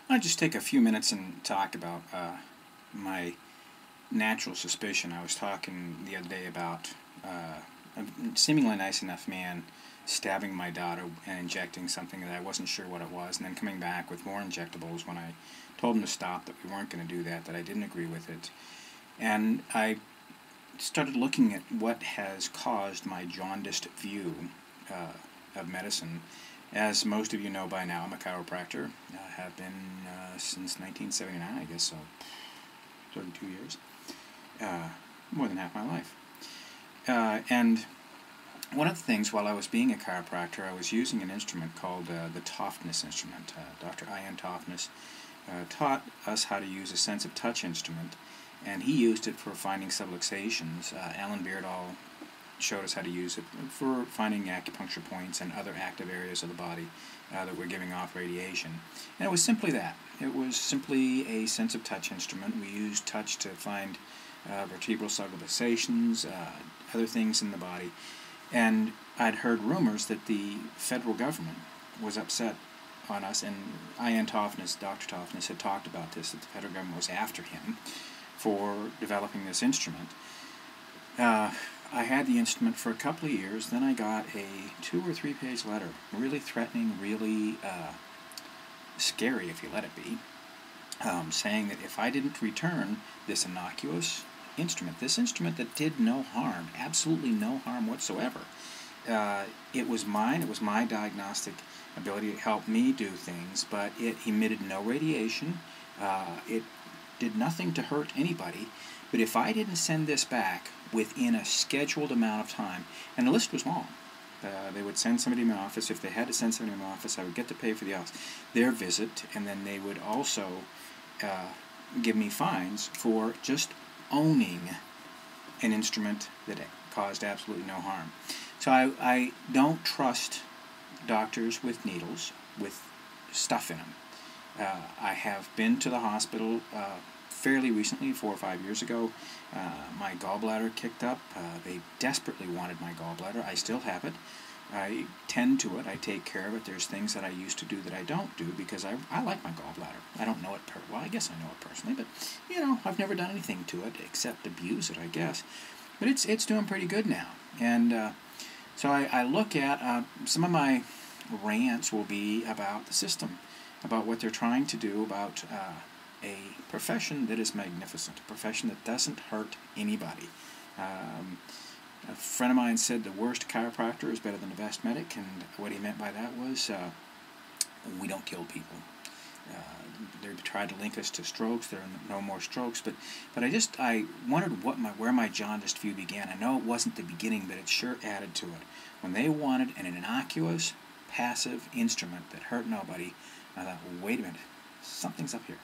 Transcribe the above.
I'll just take a few minutes and talk about my natural suspicion. I was talking the other day about a seemingly nice enough man stabbing my daughter and injecting something that I wasn't sure what it was, and then coming back with more injectables when I told him to stop, that we weren't going to do that, that I didn't agree with it. And I started looking at what has caused my jaundiced view of medicine. As most of you know by now, I'm a chiropractor. I have been since 1979, I guess, so 32 years. More than half my life. And one of the things, while I was being a chiropractor, I was using an instrument called the Toughness instrument. Dr. Ian Toughness taught us how to use a sense of touch instrument, and he used it for finding subluxations. Alan Beardall showed us how to use it for finding acupuncture points and other active areas of the body that were giving off radiation. And it was simply that. It was simply a sense of touch instrument. We used touch to find vertebral subluxations, other things in the body. And I'd heard rumors that the federal government was upset on us, and Ian Toughness, Dr. Toughness, had talked about this, that the federal government was after him for developing this instrument. I had the instrument for a couple of years, then I got a 2- or 3-page letter, really threatening, really scary if you let it be, saying that if I didn't return this innocuous instrument, this instrument that did no harm, absolutely no harm whatsoever, it was mine, it was my diagnostic ability to help me do things, but it emitted no radiation, it did nothing to hurt anybody. But if I didn't send this back within a scheduled amount of time, and the list was long, they would send somebody in my office. If they had to send somebody in my office, I would get to pay for their visit, and then they would also give me fines for just owning an instrument that caused absolutely no harm. So I don't trust doctors with needles, with stuff in them. I have been to the hospital fairly recently, 4 or 5 years ago. My gallbladder kicked up. They desperately wanted my gallbladder. I still have it. I tend to it. I take care of it. There's things that I used to do that I don't do because I like my gallbladder. I don't know it well, I guess I know it personally, but you know, I've never done anything to it except abuse it, I guess. But it's doing pretty good now. And so I look at some of my rants will be about the system, about what they're trying to do, about a profession that is magnificent, a profession that doesn't hurt anybody. A friend of mine said the worst chiropractor is better than the best medic, and what he meant by that was we don't kill people. They tried to link us to strokes. There are no more strokes, but I wondered where my jaundiced view began. I know it wasn't the beginning, but it sure added to it. When they wanted an innocuous, passive instrument that hurt nobody, I thought, well, wait a minute, something's up here.